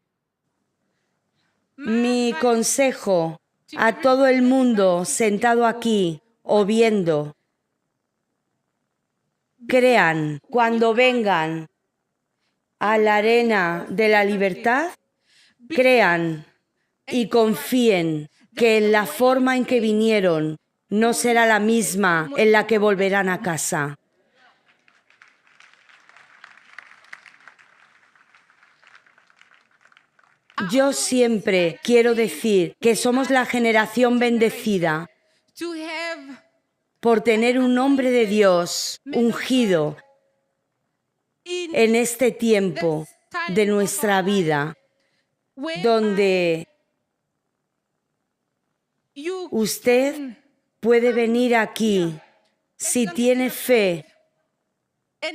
Mi consejo a todo el mundo sentado aquí o viendo: crean cuando vengan a la arena de la libertad, crean y confíen que en la forma en que vinieron no será la misma en la que volverán a casa. Yo siempre quiero decir que somos la generación bendecida por tener un hombre de Dios ungido en este tiempo de nuestra vida, donde usted puede venir aquí si tiene fe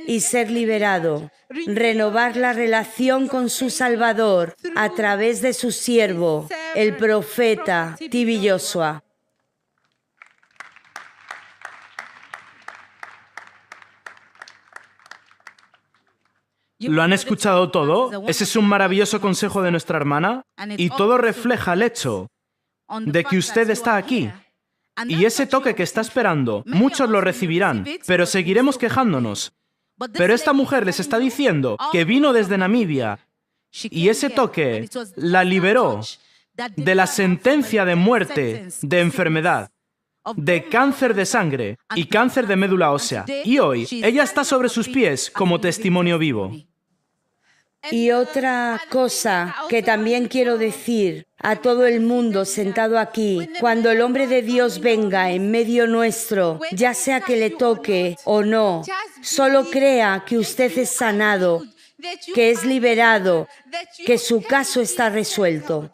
y ser liberado, renovar la relación con su Salvador a través de su siervo, el profeta T.B. Joshua. ¿Lo han escuchado todo? Ese es un maravilloso consejo de nuestra hermana y todo refleja el hecho de que usted está aquí. Y ese toque que está esperando, muchos lo recibirán, pero seguiremos quejándonos. Pero esta mujer les está diciendo que vino desde Namibia y ese toque la liberó de la sentencia de muerte, de enfermedad, de cáncer de sangre y cáncer de médula ósea. Y hoy ella está sobre sus pies como testimonio vivo. Y otra cosa que también quiero decir a todo el mundo sentado aquí: cuando el hombre de Dios venga en medio nuestro, ya sea que le toque o no, solo crea que usted es sanado, que es liberado, que su caso está resuelto.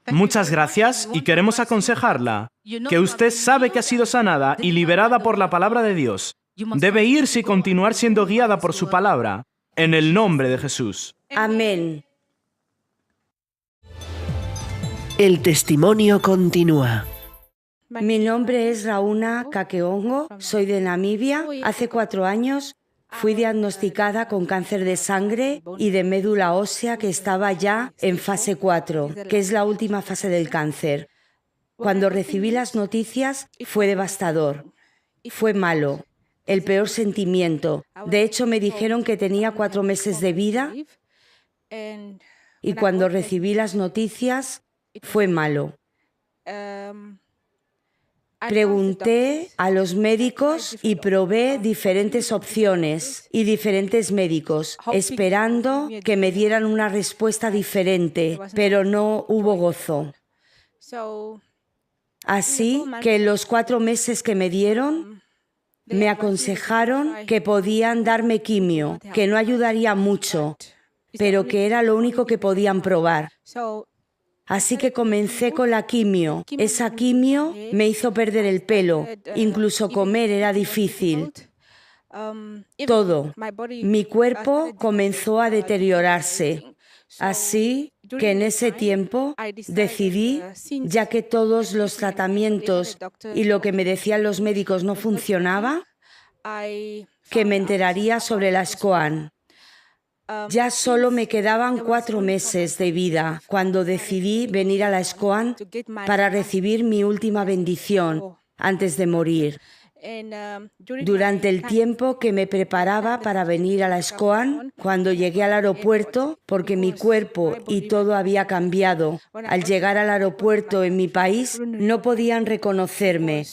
Muchas gracias y queremos aconsejarla que usted sabe que ha sido sanada y liberada por la palabra de Dios. Debe irse y continuar siendo guiada por su palabra, en el nombre de Jesús. Amén. El testimonio continúa. Mi nombre es Rauna Kakeongo, soy de Namibia. Hace 4 años fui diagnosticada con cáncer de sangre y de médula ósea que estaba ya en fase 4, que es la última fase del cáncer. Cuando recibí las noticias fue devastador, fue malo, el peor sentimiento. De hecho, me dijeron que tenía 4 meses de vida y cuando recibí las noticias fue malo. Pregunté a los médicos y probé diferentes opciones y diferentes médicos, esperando que me dieran una respuesta diferente, pero no hubo gozo. Así que en los 4 meses que me dieron, me aconsejaron que podían darme quimio, que no ayudaría mucho, pero que era lo único que podían probar. Así que comencé con la quimio. Esa quimio me hizo perder el pelo. Incluso comer era difícil. Todo. Mi cuerpo comenzó a deteriorarse. Así que en ese tiempo decidí, ya que todos los tratamientos y lo que me decían los médicos no funcionaba, que me enteraría sobre la SCOAN. Ya solo me quedaban 4 meses de vida cuando decidí venir a la SCOAN para recibir mi última bendición antes de morir. Durante el tiempo que me preparaba para venir a la SCOAN, cuando llegué al aeropuerto, porque mi cuerpo y todo había cambiado, al llegar al aeropuerto en mi país, no podían reconocerme.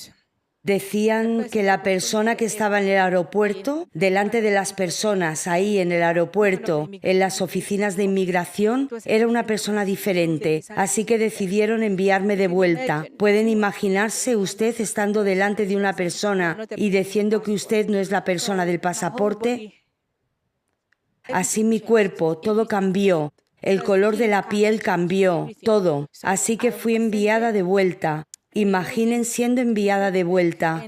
Decían que la persona que estaba en el aeropuerto, delante de las personas ahí en el aeropuerto, en las oficinas de inmigración, era una persona diferente, así que decidieron enviarme de vuelta. ¿Pueden imaginarse usted estando delante de una persona y diciendo que usted no es la persona del pasaporte? Así mi cuerpo, todo cambió, el color de la piel cambió, todo, así que fui enviada de vuelta. Imaginen siendo enviada de vuelta.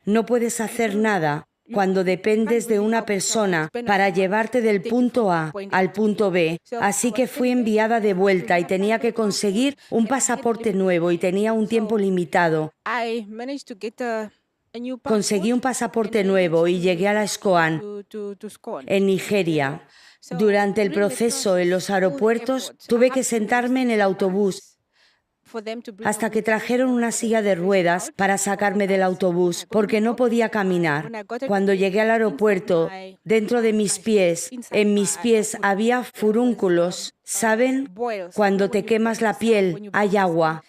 No puedes hacer nada cuando dependes de una persona para llevarte del punto A al punto B. Así que fui enviada de vuelta y tenía que conseguir un pasaporte nuevo y tenía un tiempo limitado. Conseguí un pasaporte nuevo y llegué a la SCOAN en Nigeria. Durante el proceso en los aeropuertos tuve que sentarme en el autobús hasta que trajeron una silla de ruedas para sacarme del autobús, porque no podía caminar. Cuando llegué al aeropuerto, dentro de mis pies, en mis pies había furúnculos. ¿Saben? Cuando te quemas la piel, hay agua.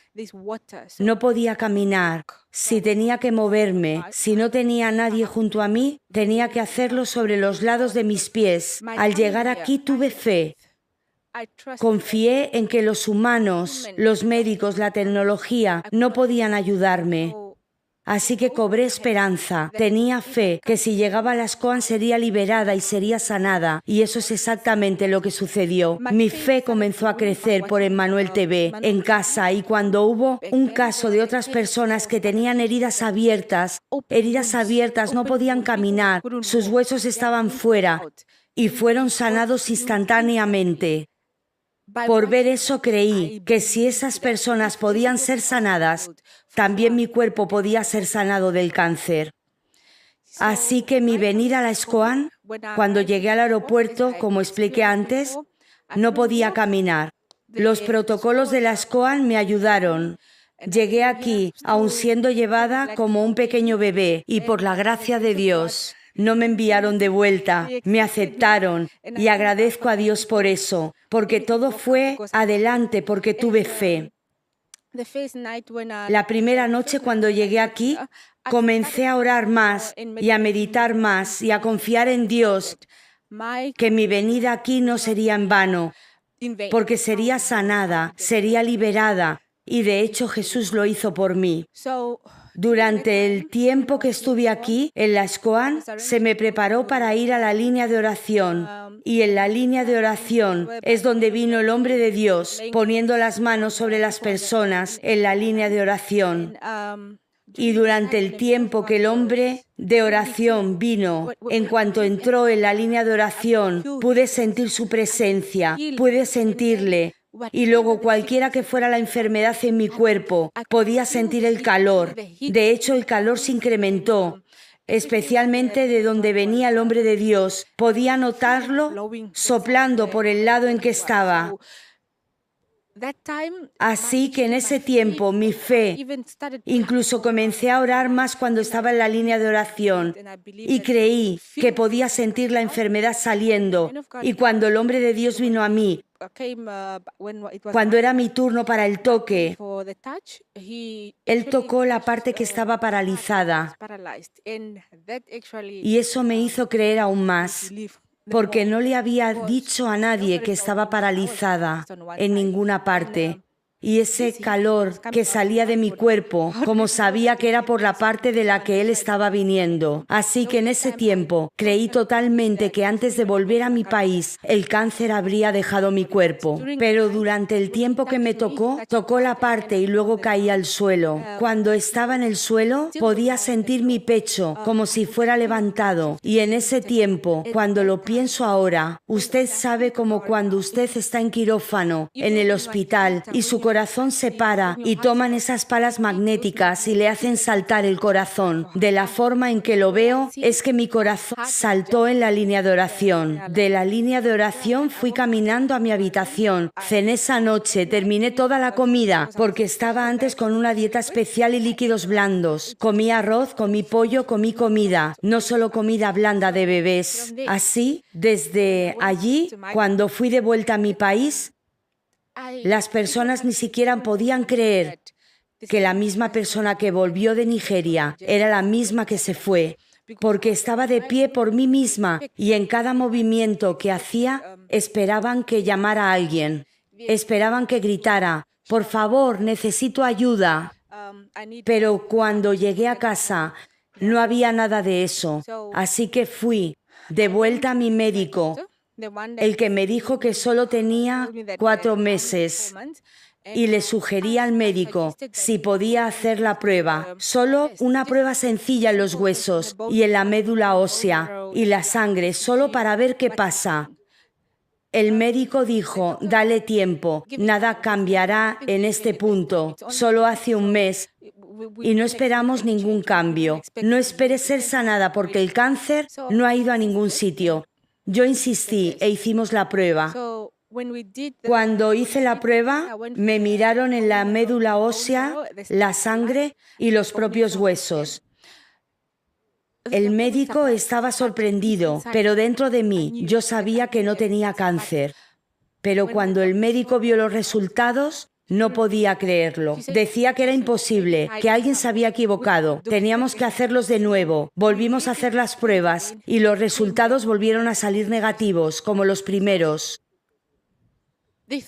No podía caminar. Si tenía que moverme, si no tenía a nadie junto a mí, tenía que hacerlo sobre los lados de mis pies. Al llegar aquí tuve fe. Confié en que los humanos, los médicos, la tecnología no podían ayudarme. Así que cobré esperanza. Tenía fe que si llegaba a la SCOAN sería liberada y sería sanada. Y eso es exactamente lo que sucedió. Mi fe comenzó a crecer por Emmanuel TV en casa y cuando hubo un caso de otras personas que tenían heridas abiertas, no podían caminar, sus huesos estaban fuera y fueron sanados instantáneamente. Por ver eso creí que si esas personas podían ser sanadas, también mi cuerpo podía ser sanado del cáncer. Así que mi venida a la SCOAN, cuando llegué al aeropuerto, como expliqué antes, no podía caminar. Los protocolos de la SCOAN me ayudaron. Llegué aquí, aun siendo llevada como un pequeño bebé, y por la gracia de Dios, no me enviaron de vuelta, me aceptaron y agradezco a Dios por eso, porque todo fue adelante, porque tuve fe. La primera noche cuando llegué aquí, comencé a orar más y a meditar más y a confiar en Dios, que mi venida aquí no sería en vano, porque sería sanada, sería liberada, y de hecho Jesús lo hizo por mí. Durante el tiempo que estuve aquí, en la SCOAN, se me preparó para ir a la línea de oración. Y en la línea de oración es donde vino el hombre de Dios, poniendo las manos sobre las personas en la línea de oración. Y durante el tiempo que el hombre de oración vino, en cuanto entró en la línea de oración, pude sentir su presencia, pude sentirle. Y luego cualquiera que fuera la enfermedad en mi cuerpo, podía sentir el calor. De hecho, el calor se incrementó, especialmente de donde venía el hombre de Dios. Podía notarlo soplando por el lado en que estaba. Así que en ese tiempo mi fe, incluso comencé a orar más cuando estaba en la línea de oración y creí que podía sentir la enfermedad saliendo. Y cuando el hombre de Dios vino a mí, cuando era mi turno para el toque, él tocó la parte que estaba paralizada y eso me hizo creer aún más. Porque no le había dicho a nadie que estaba paralizada en ninguna parte. Y ese calor que salía de mi cuerpo, como sabía que era por la parte de la que él estaba viniendo. Así que en ese tiempo creí totalmente que antes de volver a mi país, el cáncer habría dejado mi cuerpo. Pero durante el tiempo que me tocó la parte y luego caí al suelo. Cuando estaba en el suelo, podía sentir mi pecho como si fuera levantado. Y en ese tiempo, cuando lo pienso ahora, usted sabe como cuando usted está en quirófano, en el hospital, y su corazón se para y toman esas palas magnéticas y le hacen saltar el corazón. De la forma en que lo veo es que mi corazón saltó en la línea de oración. De la línea de oración fui caminando a mi habitación. Cené esa noche, terminé toda la comida porque estaba antes con una dieta especial y líquidos blandos. Comí arroz, comí pollo, comí comida, no solo comida blanda de bebés. Así, desde allí, cuando fui de vuelta a mi país, las personas ni siquiera podían creer que la misma persona que volvió de Nigeria era la misma que se fue, porque estaba de pie por mí misma y en cada movimiento que hacía esperaban que llamara a alguien, esperaban que gritara, por favor, necesito ayuda. Pero cuando llegué a casa no había nada de eso, así que fui de vuelta a mi médico, el que me dijo que solo tenía 4 meses y le sugerí al médico si podía hacer la prueba, solo una prueba sencilla en los huesos y en la médula ósea y la sangre, solo para ver qué pasa. El médico dijo, dale tiempo, nada cambiará en este punto, solo hace un mes y no esperamos ningún cambio. No esperes ser sanada porque el cáncer no ha ido a ningún sitio. Yo insistí e hicimos la prueba. Cuando hice la prueba, me miraron en la médula ósea, la sangre y los propios huesos. El médico estaba sorprendido, pero dentro de mí yo sabía que no tenía cáncer. Pero cuando el médico vio los resultados, no podía creerlo. Decía que era imposible, que alguien se había equivocado. Teníamos que hacerlos de nuevo. Volvimos a hacer las pruebas y los resultados volvieron a salir negativos, como los primeros.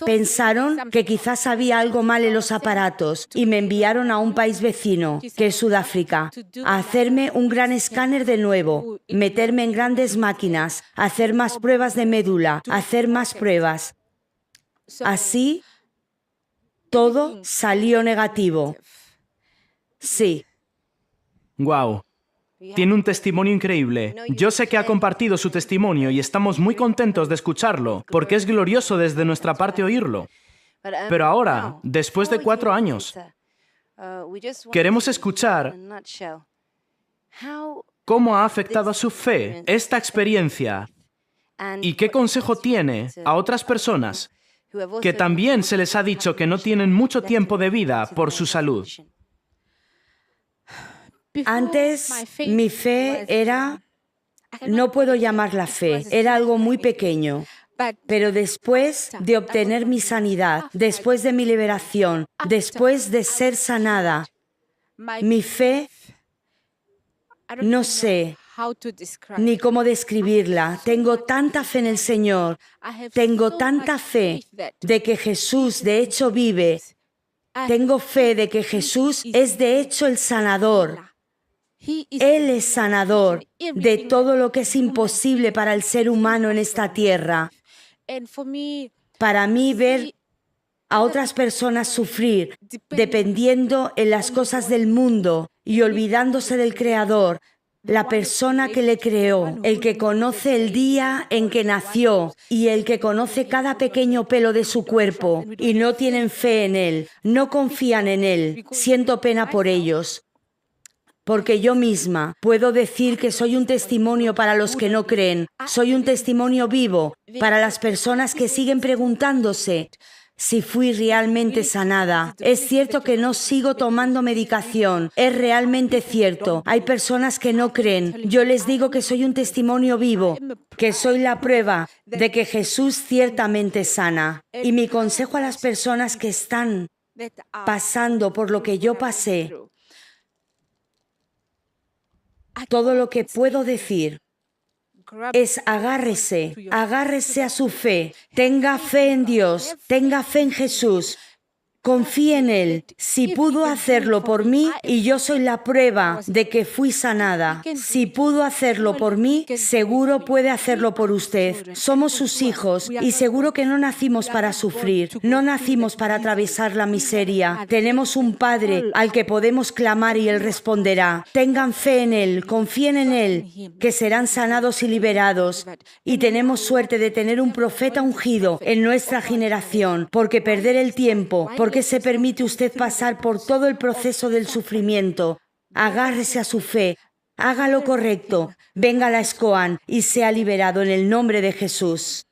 Pensaron que quizás había algo mal en los aparatos y me enviaron a un país vecino, que es Sudáfrica, a hacerme un gran escáner de nuevo, meterme en grandes máquinas, hacer más pruebas de médula, hacer más pruebas. Así, todo salió negativo. Sí. Wow. Tiene un testimonio increíble. Yo sé que ha compartido su testimonio y estamos muy contentos de escucharlo, porque es glorioso desde nuestra parte oírlo. Pero ahora, después de 4 años, queremos escuchar cómo ha afectado a su fe esta experiencia y qué consejo tiene a otras personas que también se les ha dicho que no tienen mucho tiempo de vida por su salud. Antes, mi fe era, no puedo llamarla fe, era algo muy pequeño. Pero después de obtener mi sanidad, después de mi liberación, después de ser sanada, mi fe, no sé ni cómo describirla. Tengo tanta fe en el Señor, tengo tanta fe de que Jesús de hecho vive, tengo fe de que Jesús es de hecho el sanador. Él es sanador de todo lo que es imposible para el ser humano en esta tierra. Para mí, ver a otras personas sufrir dependiendo en las cosas del mundo y olvidándose del Creador, la persona que le creó, el que conoce el día en que nació y el que conoce cada pequeño pelo de su cuerpo y no tienen fe en Él, no confían en Él, siento pena por ellos. Porque yo misma puedo decir que soy un testimonio para los que no creen, soy un testimonio vivo para las personas que siguen preguntándose si fui realmente sanada. Es cierto que no sigo tomando medicación. Es realmente cierto. Hay personas que no creen. Yo les digo que soy un testimonio vivo, que soy la prueba de que Jesús ciertamente sana. Y mi consejo a las personas que están pasando por lo que yo pasé, todo lo que puedo decir es agárrese a su fe, tenga fe en Dios, tenga fe en Jesús. Confíe en Él. Si pudo hacerlo por mí, y yo soy la prueba de que fui sanada, si pudo hacerlo por mí, seguro puede hacerlo por usted. Somos sus hijos y seguro que no nacimos para sufrir, no nacimos para atravesar la miseria. Tenemos un Padre al que podemos clamar y Él responderá. Tengan fe en Él, confíen en Él, que serán sanados y liberados. Y tenemos suerte de tener un profeta ungido en nuestra generación, porque perder el tiempo, ¿por qué se permite usted pasar por todo el proceso del sufrimiento? Agárrese a su fe, haga lo correcto, venga a la SCOAN y sea liberado en el nombre de Jesús.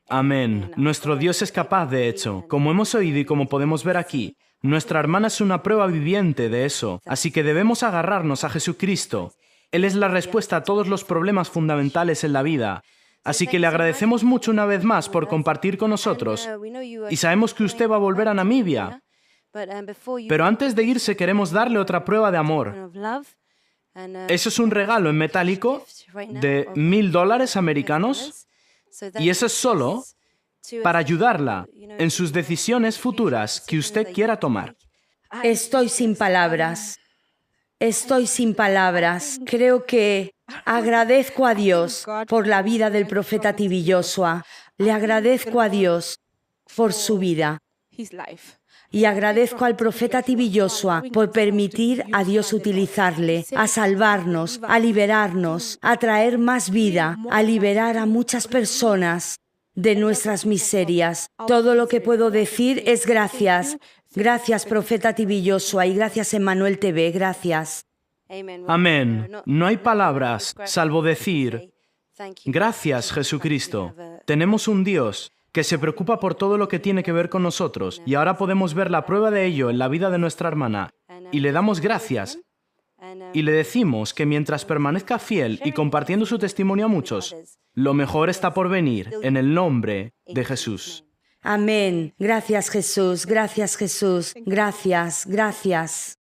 Amén. Nuestro Dios es capaz de hecho. Como hemos oído y como podemos ver aquí, nuestra hermana es una prueba viviente de eso. Así que debemos agarrarnos a Jesucristo. Él es la respuesta a todos los problemas fundamentales en la vida. Así que le agradecemos mucho una vez más por compartir con nosotros. Y sabemos que usted va a volver a Namibia. Pero antes de irse queremos darle otra prueba de amor. Eso es un regalo en metálico de $1000 americanos. Y eso es solo para ayudarla en sus decisiones futuras que usted quiera tomar. Estoy sin palabras. Estoy sin palabras. Creo que agradezco a Dios por la vida del profeta T.B. Joshua. Le agradezco a Dios por su vida. Y agradezco al profeta T.B. Joshua por permitir a Dios utilizarle, a salvarnos, a liberarnos, a traer más vida, a liberar a muchas personas de nuestras miserias. Todo lo que puedo decir es gracias. Gracias, profeta T.B. Joshua, y gracias, Emmanuel TV. Gracias. Amén. No hay palabras salvo decir, gracias, Jesucristo. Tenemos un Dios que se preocupa por todo lo que tiene que ver con nosotros, y ahora podemos ver la prueba de ello en la vida de nuestra hermana, y le damos gracias, y le decimos que mientras permanezca fiel y compartiendo su testimonio a muchos, lo mejor está por venir en el nombre de Jesús. Amén. Gracias, Jesús. Gracias, Jesús. Gracias, gracias.